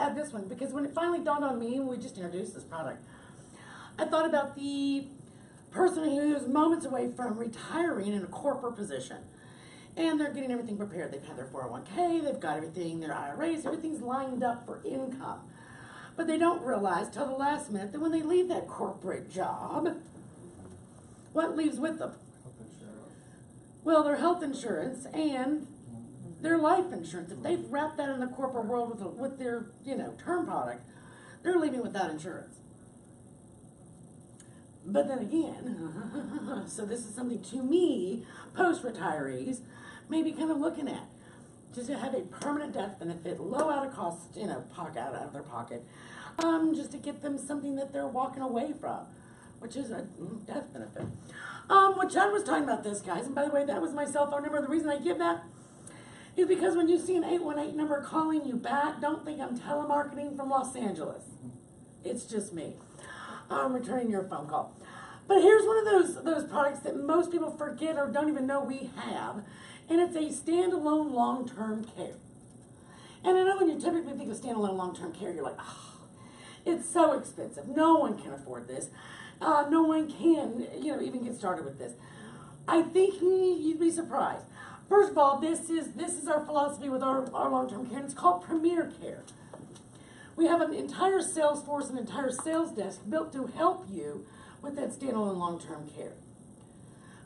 add this one because when it finally dawned on me, when we just introduced this product, I thought about the person who's moments away from retiring in a corporate position. And they're getting everything prepared. They've had their 401k, they've got everything, their IRAs, everything's lined up for income. But they don't realize till the last minute that when they leave that corporate job, what leaves with them? Well, their health insurance and their life insurance. If they've wrapped that in the corporate world with their, term product, they're leaving without insurance. But then again, so this is something to me, post-retirees, maybe kind of looking at. Just to have a permanent death benefit, low out of cost, out of their pocket, just to get them something that they're walking away from, which is a death benefit. When Chad was talking about this, guys, and by the way, that was my cell phone number. The reason I give that is because when you see an 818 number calling you back, don't think I'm telemarketing from Los Angeles. It's just me. Returning your phone call. But here's one of those products that most people forget or don't even know we have, and it's a standalone long-term care. And I know when you typically think of standalone long-term care, you're like, oh, it's so expensive. No one can afford this. No one can, even get started with this. I think you'd be surprised. First of all, this is our philosophy with our long-term care, and it's called Premier Care. We have an entire sales force, an entire sales desk built to help you with that standalone long-term care.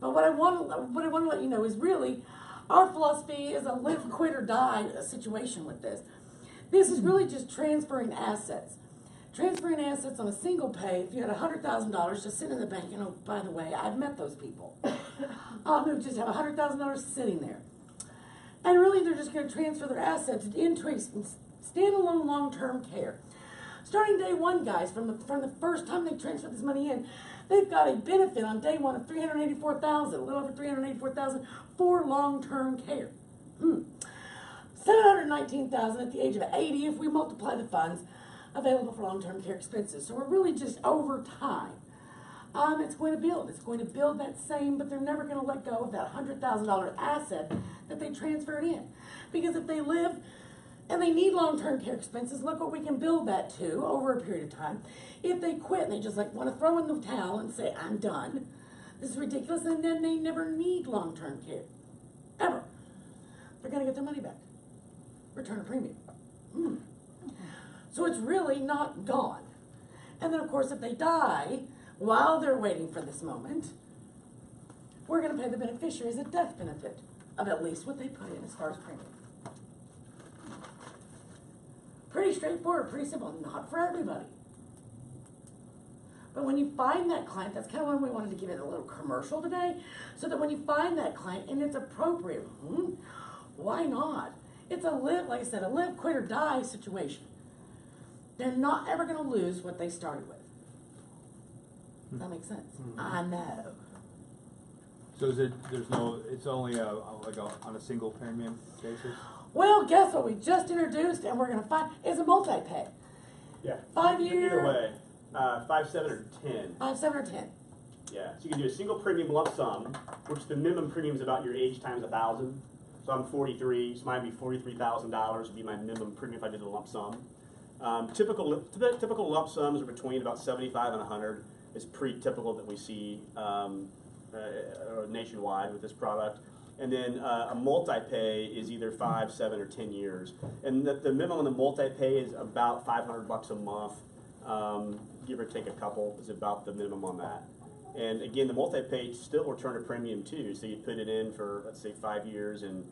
But what I want to let you know is really our philosophy is a live, quit, or die situation with this. This is really just transferring assets. Transferring assets on a single pay. If you had $100,000 just sitting in the bank, by the way, I've met those people who just have $100,000 sitting there. And really they're just going to transfer their assets into a standalone long-term care. Starting day one, guys, from the first time they transfer this money in, they've got a benefit on day one of $384,000, a little over $384,000 for long-term care. $719,000 at the age of 80 if we multiply the funds available for long-term care expenses. So we're really just over time. It's going to build. It's going to build that same, but they're never going to let go of that $100,000 asset that they transferred in. Because if they live and they need long-term care expenses, look what we can build that to over a period of time. If they quit and they just want to throw in the towel and say, I'm done, this is ridiculous, and then they never need long-term care, ever. They're going to get their money back. Return a premium. So it's really not gone. And then, of course, if they die while they're waiting for this moment, we're going to pay the beneficiaries a death benefit of at least what they put in as far as premium. Pretty straightforward, pretty simple, not for everybody. But when you find that client, that's kind of why we wanted to give it a little commercial today, so that when you find that client and it's appropriate, why not? It's like I said, a live, quit, or die situation. They're not ever going to lose what they started with. Does that make sense? I know. So it's only on a single premium basis? Well, guess what we just introduced and we're going to find is a multi-pay. Yeah. 5 year. Either way, 5, 7, or 10. 5, 7, or 10. Yeah. So you can do a single premium lump sum, which the minimum premium is about your age times 1,000. So I'm 43, so mine would be $43,000 would be my minimum premium if I did a lump sum. Typical lump sums are between about 75 and 100. It's pretty typical that we see nationwide with this product. And then a multi-pay is either 5, 7, or 10 years. And the minimum on the multi-pay is about $500 a month, give or take a couple is about the minimum on that. And again, the multi-pay still return a premium too. So you put it in for, let's say, 5 years, and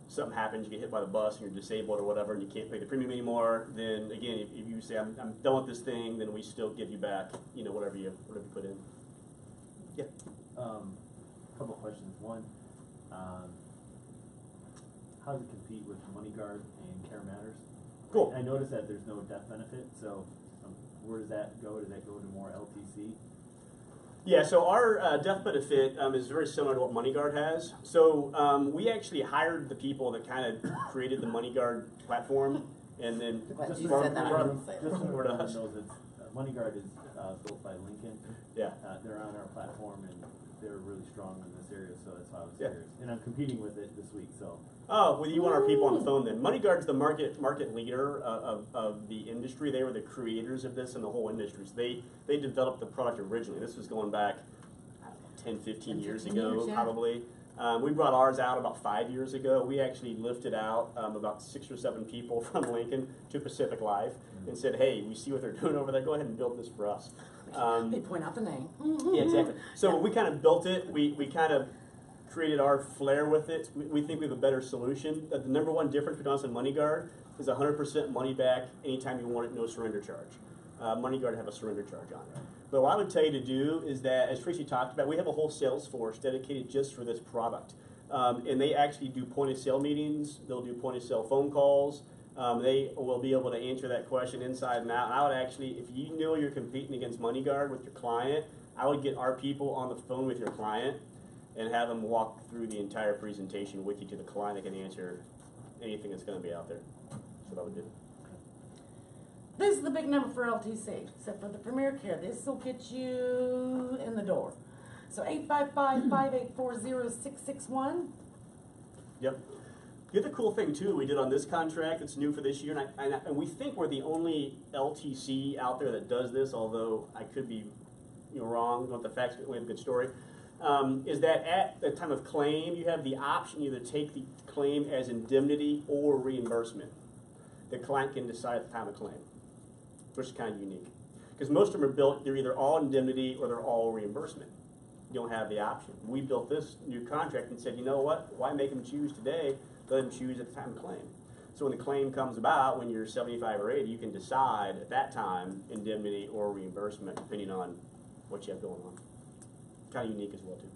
something happens, you get hit by the bus, and you're disabled or whatever, and you can't pay the premium anymore. Then again, if you say I'm done with this thing, then we still give you back, whatever you put in. Yeah. Couple questions. One, how does it compete with MoneyGuard and Care Matters? Cool. I noticed that there's no death benefit, so where does that go? Does that go to more LTC? Yeah, so our death benefit is very similar to what MoneyGuard has. So we actually hired the people that kind of created the MoneyGuard platform, and then Just so said that, I everyone didn't say that. knows that MoneyGuard is built by Lincoln. Yeah. They're on our platform, and they're really strong in this area, so that's why I was Yeah. curious. And I'm competing with it this week, so. Oh, well, you want our people on the phone then. MoneyGuard's the market leader of the industry. They were the creators of this in the whole industry. So they developed the product originally. This was going back, I don't know, 10, 15 years 15 ago, years, yeah. probably. We brought ours out about 5 years ago. We actually lifted out about 6 or 7 people from Lincoln to Pacific Life and said, hey, we see what they're doing over there. Go ahead and build this for us. They point out the name. Yeah, exactly. So when we kind of built it, we kind of created our flair with it. We think we have a better solution. The number one difference between us and MoneyGuard is 100% money back anytime you want it, no surrender charge. MoneyGuard have a surrender charge on it. But what I would tell you to do is that, as Tracy talked about, we have a whole sales force dedicated just for this product. And they actually do point of sale meetings. They'll do point of sale phone calls. They will be able to answer that question inside and out. And I would actually, if you know you're competing against MoneyGuard with your client, I would get our people on the phone with your client and have them walk through the entire presentation with you to the client. They can answer anything that's going to be out there. That's what I would do. This is the big number for LTC. So for the Premier Care, this will get you in the door. So 855-584-0661. Yep. The other cool thing too we did on this contract that's new for this year, and we think we're the only LTC out there that does this, although I could be wrong with the facts, but we have a good story, is that at the time of claim, you have the option to either take the claim as indemnity or reimbursement. The client can decide at the time of claim, which is kind of unique. Because most of them are built, they're either all indemnity or they're all reimbursement. You don't have the option. We built this new contract and said, you know what, why make them choose today? Let them choose at the time of claim. So when the claim comes about, when you're 75 or 80, you can decide at that time indemnity or reimbursement, depending on what you have going on. Kind of unique as well, too.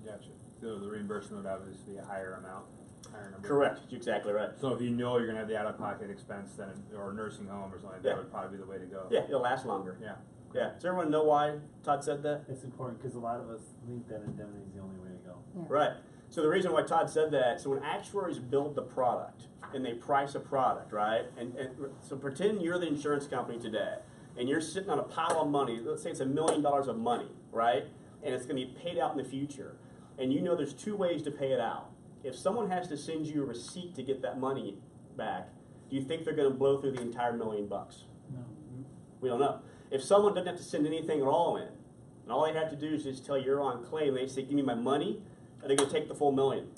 Gotcha. So the reimbursement would obviously be a higher amount, higher number. Correct. You're exactly right. So if you know you're gonna have the out-of-pocket expense, then, or a nursing home or something like that, Yeah. would probably be the way to go. Yeah, it'll last longer. Yeah. Yeah. Does everyone know why Todd said that? It's important because a lot of us think that indemnity is the only way to go. Right. So the reason why Todd said that, so when actuaries build the product and they price a product, right? And so pretend you're the insurance company today and you're sitting on a pile of money, let's say it's $1 million of money, right? And it's going to be paid out in the future. And you know there's 2 ways to pay it out. If someone has to send you a receipt to get that money back, do you think they're going to blow through the entire $1 million? No. We don't know. If someone doesn't have to send anything at all in, and all they have to do is just tell you you're on claim, they say, give me my money, are they going to take the full $1 million?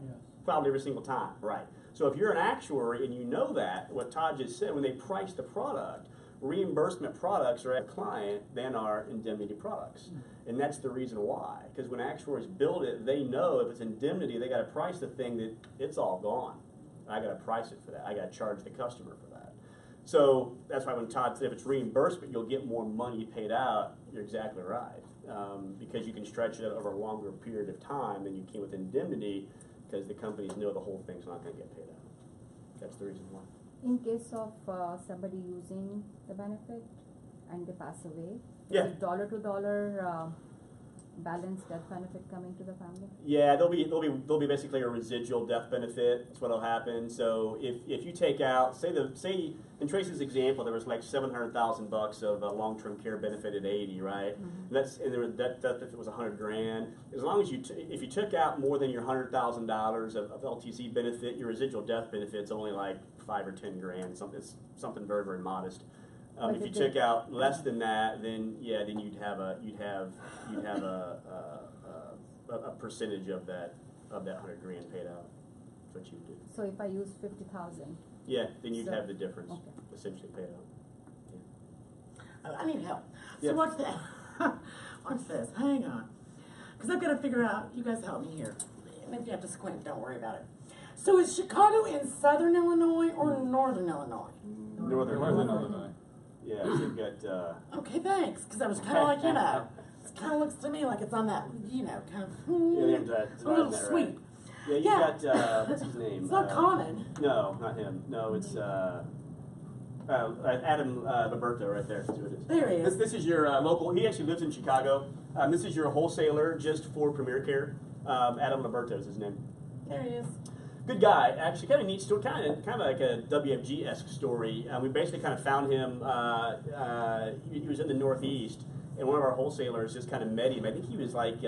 Yes. Probably every single time, right. So if you're an actuary and you know that, what Todd just said, when they price the product, reimbursement products are at a client than are indemnity products. And that's the reason why. Because when actuaries build it, they know if it's indemnity, they got to price the thing that it's all gone. I got to price it for that. I got to charge the customer for that. So that's why when Todd said if it's reimbursement, you'll get more money paid out, you're exactly right. Because you can stretch it over a longer period of time than you can with indemnity, because the companies know the whole thing's not going to get paid out. That's the reason why. In case of somebody using the benefit and they pass away, Yeah. is it dollar to dollar balance death benefit coming to the family? Yeah, there'll be basically a residual death benefit. That's what'll happen. So if you take out, say in Tracy's example, there was like $700,000 of long-term care benefit at 80, right? Mm-hmm. And that benefit was $100,000. As long as if you took out more than your $100,000 of LTC benefit, your residual death benefit's only like 5 or 10 grand. Something very, very modest. If you took out less than that, then you'd have a percentage of that $100,000 paid out. That's what you would do. So if I use 50,000, Yeah, then you'd So- have the difference okay. essentially paid out. I need help. Yeah. So watch this. Watch this. Hang on. Because I've got to figure out, you guys help me here. And if you have to squint, don't worry about it. So is Chicago in southern Illinois or northern Illinois? Northern Illinois. Yeah, so you've got. Okay, thanks. Because I was kind of like, it kind of looks to me like it's on that, kind of, Yeah, a that's little that, sweet. right. Yeah, you've Yeah. got what's his name? It's not Conan. No, not him. No, it's Adam Roberto right there. That's who it is. There he is. This is your local. He actually lives in Chicago. This is your wholesaler just for Premier Care. Adam Roberto is his name. There he is. Good guy. Actually, kind of neat story. Kind of like a WFG-esque story. We basically kind of found him. He was in the Northeast, and one of our wholesalers just kind of met him. I think he was like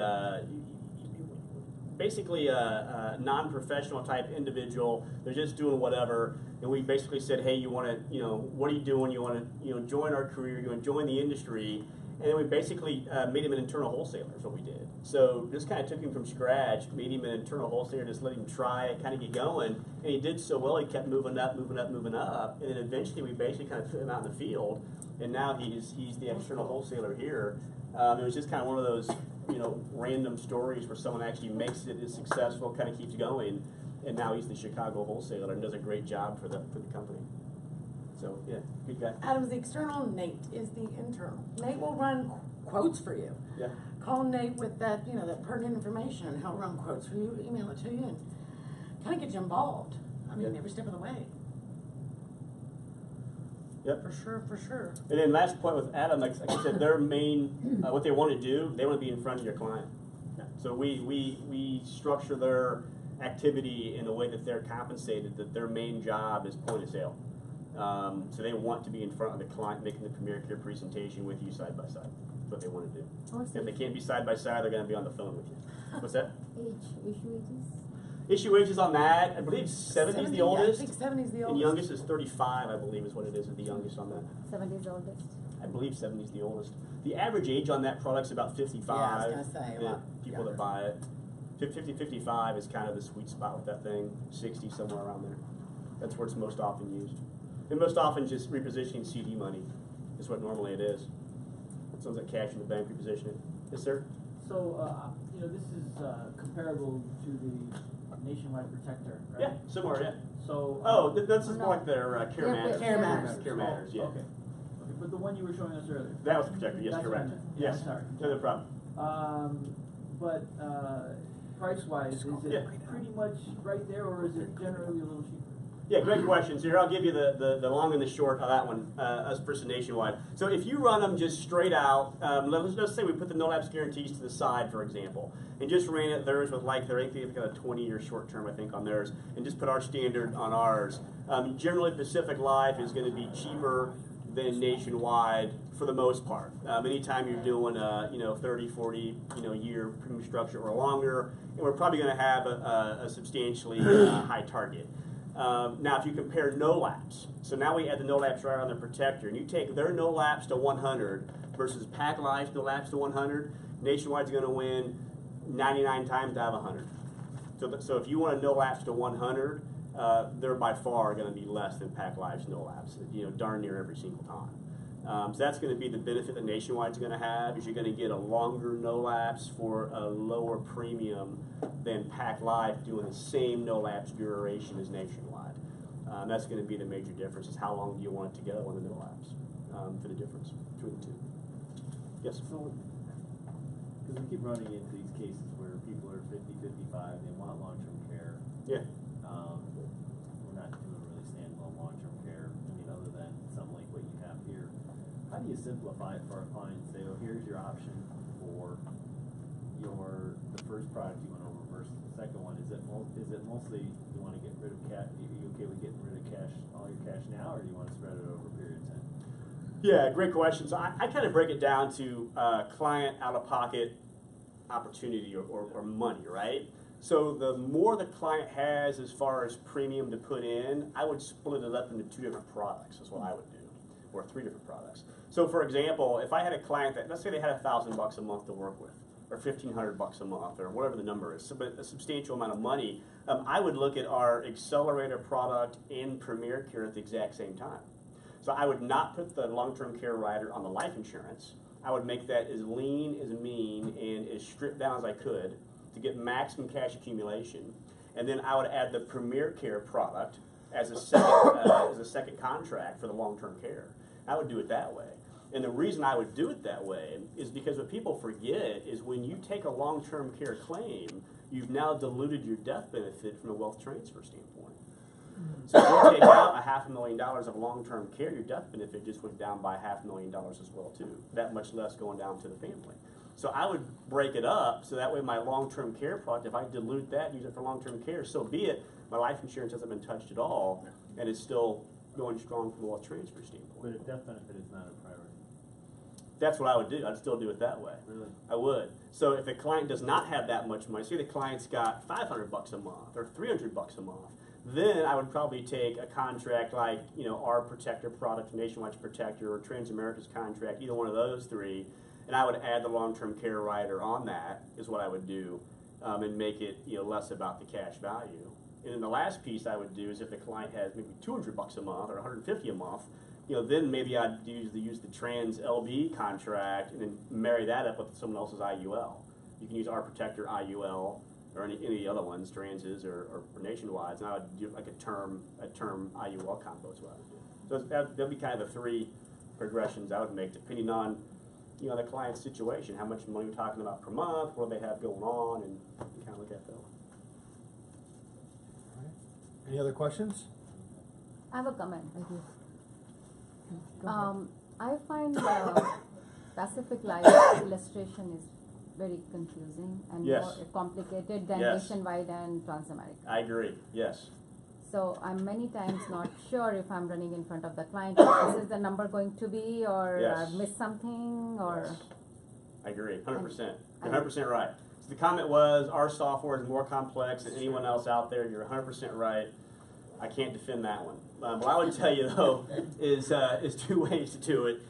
basically a non-professional type individual. They're just doing whatever, and we basically said, hey, you want to, what are you doing? You want to, join our career. You want to join the industry, and then we basically made him an internal wholesaler. Is what we did. So just kind of took him from scratch, made him an internal wholesaler, just let him try it, kind of get going, and he did so well. He kept moving up, and then eventually we basically kind of put him out in the field, and now he's the external wholesaler here. It was just kind of one of those, random stories where someone actually makes it, is successful, kind of keeps going, and now he's the Chicago wholesaler and does a great job for the company. So yeah, good guy. Adam's the external, Nate is the internal. Nate will run quotes for you. Yeah. Call Nate with that, that pertinent information, and he'll run quotes for you, email it to you, and kind of get you involved. I mean, Yeah. every step of the way. Yep. For sure. And then last point with Adam, like I said, their main, what they want to do, they want to be in front of your client. So we structure their activity in a way that they're compensated, that their main job is point of sale. So they want to be in front of the client, making the Premier Care presentation with you side by side. That's what they want to do. If they can't be side by side, they're going to be on the phone with you. What's that? Issue ages? Issue ages on that, I believe 70 is the oldest. I think 70 is the And oldest. youngest is 35, I believe, is what it is with the youngest on that. 70 is oldest. I believe 70 is the oldest. The average age on that product's about 55. Yeah, I was gonna say, a Yeah, lot people younger. that buy it. 50, 55 is kind of the sweet spot with that thing. 60, somewhere around there. That's where it's most often used. And most often just repositioning CD money is what normally it is. It sounds like cash in the bank repositioning. Yes, sir? So, this is comparable to the Nationwide Protector, right? Yeah, similar, yeah. So. This is more like their Care Care Matters. Care Matters. Care Matters, yeah. Okay. But the one you were showing us earlier. That was Protector, yes, That's what I correct. meant. Yeah, Yes, sorry. no problem. But price-wise, is Yeah. it pretty much right there, or is it generally a little cheaper? Yeah, great questions. Here, I'll give you the long and the short of that one, us versus Nationwide. So if you run them just straight out, let's say we put the no lapse guarantees to the side, for example, and just ran it theirs with like their, I think they've got a 20-year short term, I think, on theirs, and just put our standard on ours. Generally, Pacific Life is going to be cheaper than Nationwide for the most part. Anytime you're doing a 30, 40 year premium structure or longer, and we're probably going to have a substantially high target. Now, if you compare no lapse, so now we add the no lapse right on the Protector, and you take their no lapse to 100 versus Pac Life's no lapse to 100, Nationwide's going to win 99 times out of 100. So if you want a no lapse to 100, they're by far going to be less than Pac Life's no lapse, darn near every single time. So that's going to be the benefit that Nationwide's going to have, is you're going to get a longer no lapse for a lower premium than Pac Life doing the same no lapse duration as Nationwide. That's going to be the major difference, is how long do you want it to go on the no lapse for the difference between the two. Yes? So, because we keep running into these cases where people are 50, 55, they want long-term care. Yeah. We're not doing really standalone long-term care, other than something like what you have here. How do you simplify it for our clients? Say, oh, here's your option for the first product you went over versus the second one. Is it mostly you want to get rid of cash? Are you okay with getting rid of cash, all your cash now, or do you want to spread it over a period of time? Yeah, great question. So I kind of break it down to client out-of-pocket opportunity or money, right? So the more the client has as far as premium to put in, I would split it up into 2 different products is what I would do, or 3 different products. So for example, if I had a client that, let's say they had $1,000 a month to work with, or $1,500 a month, or whatever the number is, but a substantial amount of money, I would look at our Accelerator product and Premier Care at the exact same time. So I would not put the long-term care rider on the life insurance. I would make that as lean, as mean, and as stripped down as I could to get maximum cash accumulation. And then I would add the Premier Care product as a second contract for the long-term care. I would do it that way. And the reason I would do it that way is because what people forget is when you take a long-term care claim, you've now diluted your death benefit from a wealth transfer standpoint. So if you take out $500,000 of long-term care, your death benefit just went down by $500,000 as well too. That much less going down to the family. So I would break it up so that way my long-term care product, if I dilute that, use it for long-term care, so be it. My life insurance hasn't been touched at all, and it's still going strong from a wealth transfer standpoint. But a death benefit is not a priority. That's what I would do. I'd still do it that way. Really? I would. So if a client does not have that much money, say the client's got $500 a month or $300 a month, then I would probably take a contract like, you know, our Protector product, Nationwide Protector, or Transamerica's contract, either one of those three, and I would add the long-term care rider on that, is what I would do, and make it, you know, less about the cash value. And then the last piece I would do is if the client has maybe $200 a month or $150 a month, you know, then maybe I'd use the Trans LB contract and then marry that up with someone else's IUL. You can use our Protector IUL or any other ones, Transes or Nationwides, and I would do like a term IUL combo is what I would do. So that'd be kind of the three progressions I would make depending on, you know, the client's situation, how much money we're talking about per month, what they have going on, and kind of look at that. Any other questions? I have a comment. Go ahead. I find Pacific Life illustration is very confusing and Yes. more complicated than Yes. Nationwide and Transamerica. I agree, yes. So I'm many times not sure if I'm running in front of the client, if this is the number going to be, or Yes. I've missed something, or. Yes. I agree, 100%. I- You're 100% right. So the comment was, our software is more complex than anyone else out there. You're 100% right. I can't defend that one. What I would tell you though is two ways to do it.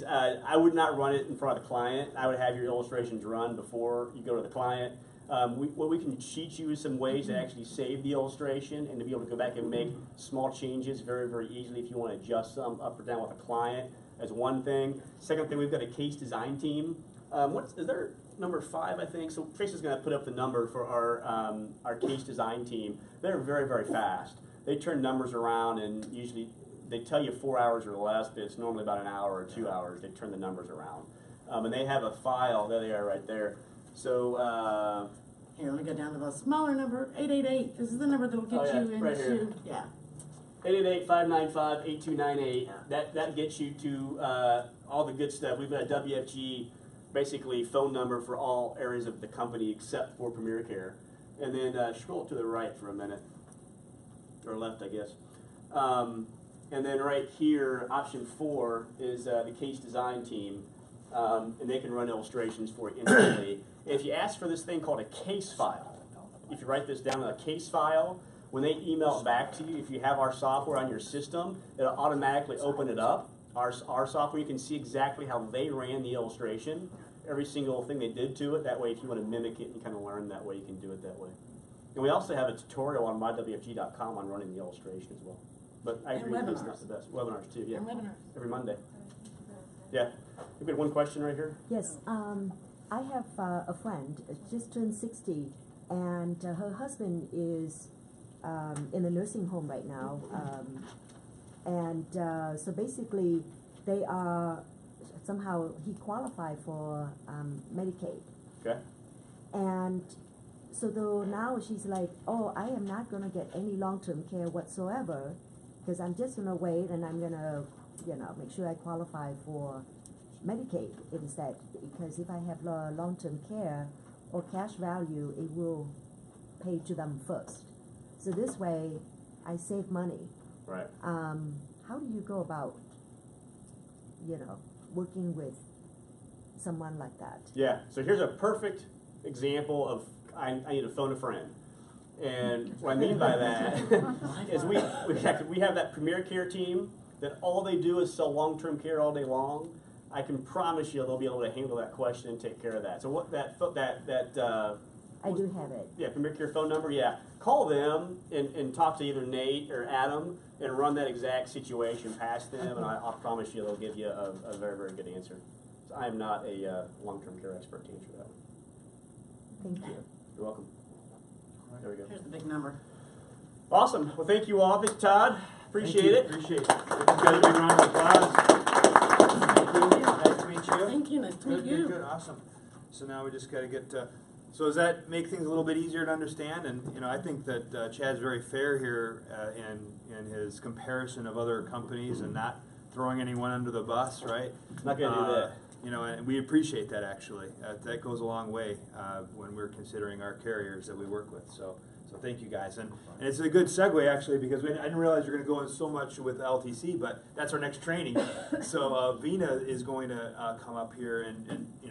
I would not run it in front of the client. I would have your illustrations run before you go to the client. We can cheat you some ways to actually save the illustration and to be able to go back and make small changes very, very easily if you want to adjust some up or down with a client. That's one thing. Second thing, we've got a case design team. Is there number 5, I think? So Tracy's going to put up the number for our case design team. They're very, very fast. They turn numbers around, and usually they tell you 4 hours or less, but it's normally about an hour or 2 hours. They turn the numbers around. And they have a file. There they are right there. So, Here, let me go down to the smaller number, 888. This is the number that'll get Oh, yeah, you right here. into, yeah. 888-595-8298. That gets you to all the good stuff. We've got a WFG, basically phone number for all areas of the company except for Premier Care. And then scroll to the right for a minute. Or left, I guess. And then right here, option 4 is the case design team, and they can run illustrations for you instantly. And if you ask for this thing called a case file, if you write this down in a case file, when they email it back to you, if you have our software on your system, it'll automatically open it up. Our software, you can see exactly how they ran the illustration, every single thing they did to it. That way, if you want to mimic it and kind of learn that way, you can do it that way. And we also have a tutorial on mywfg.com on running the illustration as well. But I And agree, it's webinars. not the best. Webinars too, yeah. And webinars. Every Monday. Yeah. We've got one question right here. Yes, I have a friend, just turned 60, and her husband is in a nursing home right now. So basically, they are, somehow he qualified for Medicaid. Okay. And so though now she's like, oh, I am not going to get any long-term care whatsoever, because I'm just going to wait and I'm going to, make sure I qualify for Medicaid instead, because if I have long-term care or cash value, it will pay to them first. So this way, I save money. Right. How do you go about, working with someone like that? Yeah. So here's a perfect example of I need to phone a friend. And what I mean by that is we have that Premier Care team that all they do is sell long-term care all day long. I can promise you they'll be able to handle that question and take care of that. So what that I do have it. yeah, Premier Care phone number, yeah. Call them and talk to either Nate or Adam and run that exact situation past them, and I'll promise you they'll give you a very, very good answer. So I am not a long-term care expert to answer that one. Thank you. You're welcome. There we go. Here's the big number. Awesome. Well, thank you all. Thank you, Todd. Appreciate it. Appreciate it. Let's get a big round of applause. Thank you. Nice to meet you. Thank you, nice to meet Good, you. good, awesome. So now we just got to get. So does that make things a little bit easier to understand? And I think that Chad's very fair here in his comparison of other companies and not throwing anyone under the bus, right? Not gonna do that. You know, and we appreciate that actually. That goes a long way when we're considering our carriers that we work with. So thank you guys. And it's a good segue actually because I didn't realize you're going to go in so much with LTC, but that's our next training. So Vina is going to come up here and you know.